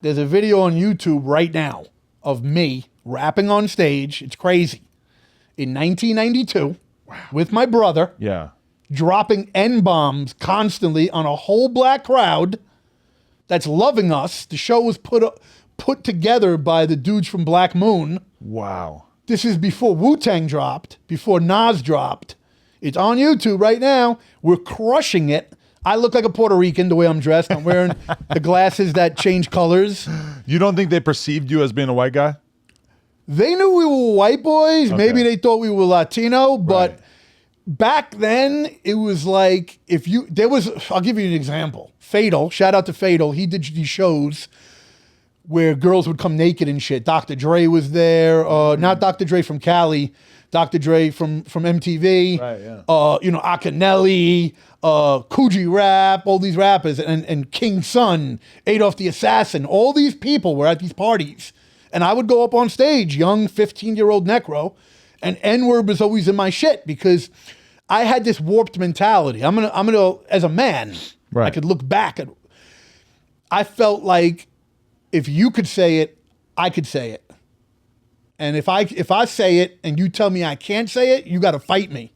There's a video on YouTube right now of me rapping on stage. It's crazy. In 1992, with my brother, dropping N-bombs constantly on a whole black crowd that's loving us. The show was put together by the dudes from Black Moon. Wow. This is before Wu-Tang dropped, before Nas dropped. It's on YouTube right now. We're crushing it. I look like a Puerto Rican the way I'm dressed. I'm wearing the glasses that change colors. You don't think they perceived you as being a white guy? They knew we were white boys. Okay. Maybe they thought we were Latino, but back then it was like I'll give you an example. Fatal, shout out to Fatal. He did these shows where girls would come naked and shit. Dr. Dre was there. Not Dr. Dre from Cali. Dr. Dre from MTV. Right, yeah. Akinelli, Coogee Rap, all these rappers, and King Son, Adolf the Assassin. All these people were at these parties. And I would go up on stage, young 15-year-old Necro, and N-word was always in my shit because I had this warped mentality. I'm gonna as a man, I could look back at. I felt like if you could say it, I could say it. And if I say it and you tell me I can't say it, you got to fight me.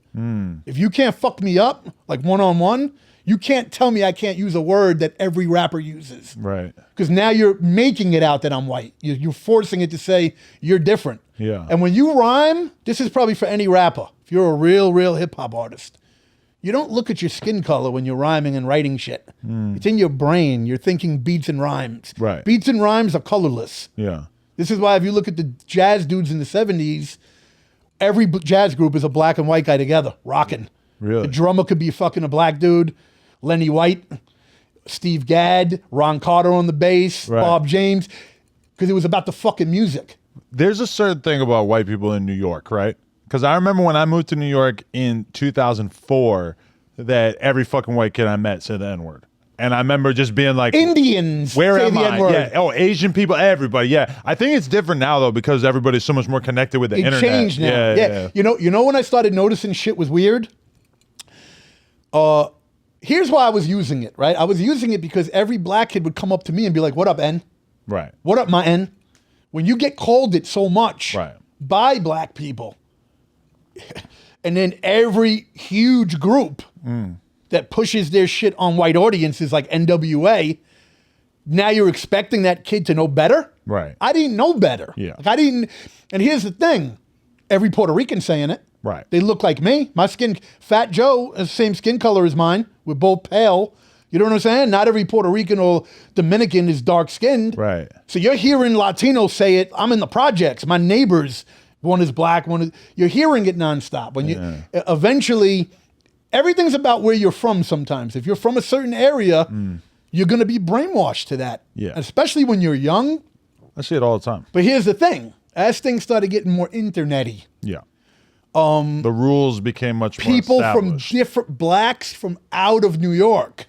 If you can't fuck me up like one-on-one, you can't tell me I can't use a word that every rapper uses. Right. Because now you're making it out that I'm white. You're forcing it to say you're different. Yeah. And when you rhyme, this is probably for any rapper. If you're a real hip hop artist, you don't look at your skin color when you're rhyming and writing shit. It's in your brain. You're thinking beats and rhymes. Right. Beats and rhymes are colorless. Yeah. This is why if you look at the jazz dudes in the 70s, every jazz group is a black and white guy together, rocking. Really? The drummer could be fucking a black dude. Lenny White, Steve Gadd, Ron Carter on the bass, Bob James, because it was about the fucking music. There's a certain thing about white people in New York, right? Because I remember when I moved to New York in 2004 that every fucking white kid I met said the N-word. And I remember just being like, Indians where say am the I? N-word. Yeah. Oh, Asian people, everybody. Yeah. I think it's different now though because everybody's so much more connected with the internet. It changed now. Yeah. You know when I started noticing shit was weird? Here's why I was using it, right? I was using it because every black kid would come up to me and be like, what up, N? Right. What up, my N? When you get called it so much by black people, and then every huge group that pushes their shit on white audiences like NWA, now you're expecting that kid to know better? Right. I didn't know better. Yeah. Like and here's the thing, every Puerto Rican saying it. Right. They look like me. My skin, Fat Joe has the same skin color as mine. We're both pale. You know what I'm saying? Not every Puerto Rican or Dominican is dark skinned. Right. So you're hearing Latinos say it. I'm in the projects. My neighbors, one is black, you're hearing it nonstop. When you eventually, everything's about where you're from sometimes. If you're from a certain area, you're going to be brainwashed to that. Yeah. Especially when you're young. I see it all the time. But here's the thing. As things started getting more internet-y. Yeah. The rules became much more people established. from different blacks from out of New York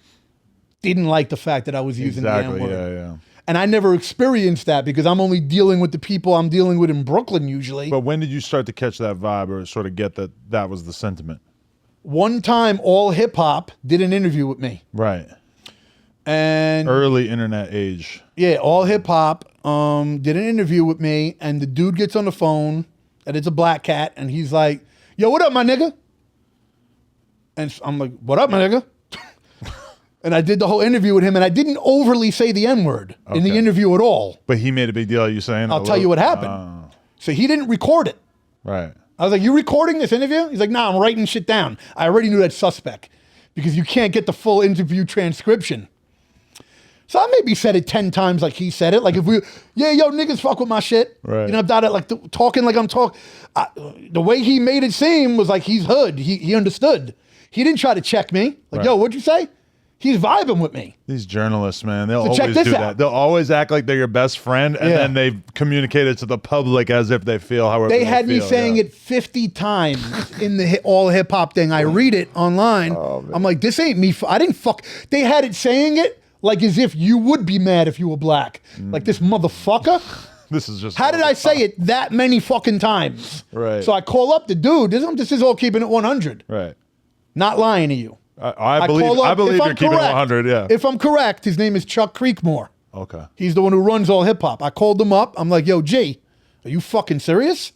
didn't like the fact that I was using the N-word. Yeah. And I never experienced that because I'm only dealing with the people I'm dealing with in Brooklyn usually. But when did you start to catch that vibe or sort of get that was the sentiment? One time, All Hip Hop did an interview with me. Right. And early internet age. Yeah, All Hip Hop did an interview with me, and the dude gets on the phone, and it's a black cat, and he's like, yo, what up, my nigga? And I'm like, what up, my nigga? And I did the whole interview with him, and I didn't overly say the N-word in the interview at all. But he made a big deal of you saying I'll tell you what happened. So he didn't record it. Right. I was like, you recording this interview? He's like, nah, I'm writing shit down. I already knew that suspect because you can't get the full interview transcription. So I maybe said it 10 times like he said it. Like if yo, niggas fuck with my shit. Right. You know, about it, like talking like I'm talking. The way he made it seem was like he's hood. He understood. He didn't try to check me. Like, yo, what'd you say? He's vibing with me. These journalists, man, they'll So always do that. They'll always act like they're your best friend, and then they communicate it to the public as if they feel however they had me saying it 50 times in the All Hip Hop thing. I read it online. I'm like, this ain't me. I didn't fuck. They had it saying it like as if you would be mad if you were black. Like this motherfucker. This is just. How did I say it that many fucking times? Right. So I call up the dude. This is all keeping it 100. Right. Not lying to you. I believe you're keeping it 100, yeah. If I'm correct, his name is Chuck Creekmore. Okay. He's the one who runs all hip hop. I called him up. I'm like, yo, G, are you fucking serious?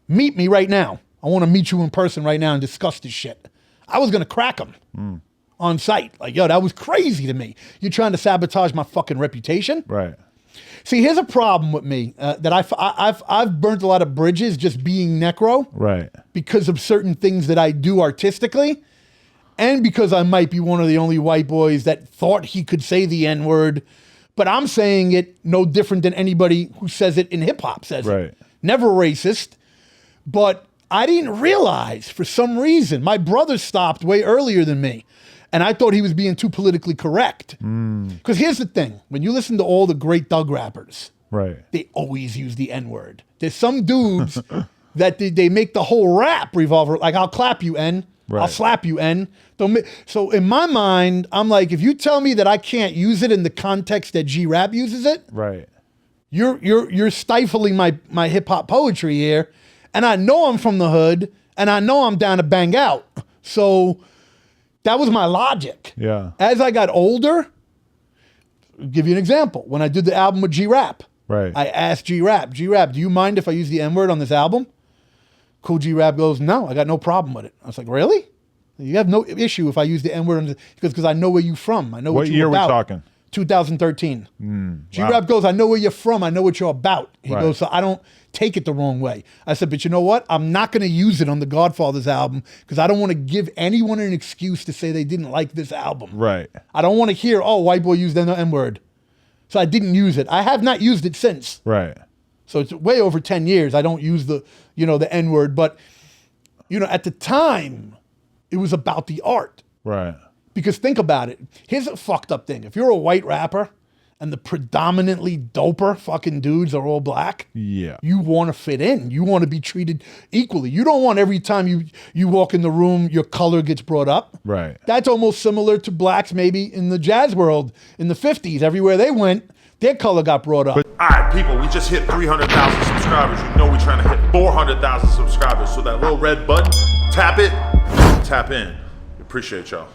Meet me right now. I want to meet you in person right now and discuss this shit. I was going to crack him on site. Like, yo, that was crazy to me. You're trying to sabotage my fucking reputation? Right. See, here's a problem with me that I've burnt a lot of bridges just being Necro. Right. Because of certain things that I do artistically. And because I might be one of the only white boys that thought he could say the N-word. But I'm saying it no different than anybody who says it in hip-hop says it. Never racist. But I didn't realize, for some reason, my brother stopped way earlier than me. And I thought he was being too politically correct. Because here's the thing. When you listen to all the great thug rappers, they always use the N-word. There's some dudes that they make the whole rap revolve, like, I'll clap you, N. I'll slap you, N. So in my mind, I'm like, if you tell me that I can't use it in the context that G-Rap uses it, you're stifling my hip-hop poetry here. And I know I'm from the hood, and I know I'm down to bang out. So that was my logic. Yeah. As I got older, I'll give you an example. When I did the album with G-Rap, I asked G-Rap, do you mind if I use the N-word on this album? Cool G-Rap goes, no, I got no problem with it. I was like, really? You have no issue if I use the N-word on this? Because I know where you're from. I know what you're about. What year are we talking? 2013. G-Rap goes, I know where you're from. I know what you're about. He goes, so I don't take it the wrong way. I said, but you know what? I'm not going to use it on the Godfather's album because I don't want to give anyone an excuse to say they didn't like this album. I don't want to hear, oh, white boy used the N-word. So I didn't use it. I have not used it since. So it's way over 10 years. I don't use the N-word. But, at the time, it was about the art. Because think about it. Here's a fucked up thing. If you're a white rapper and the predominantly doper fucking dudes are all black, you want to fit in. You want to be treated equally. You don't want every time you walk in the room, your color gets brought up. That's almost similar to blacks maybe in the jazz world in the 50s. Everywhere they went, their color got brought up. All right, people, we just hit 300,000 subscribers. You know we're trying to hit 400,000 subscribers. So that little red button, tap it, tap in. Appreciate y'all.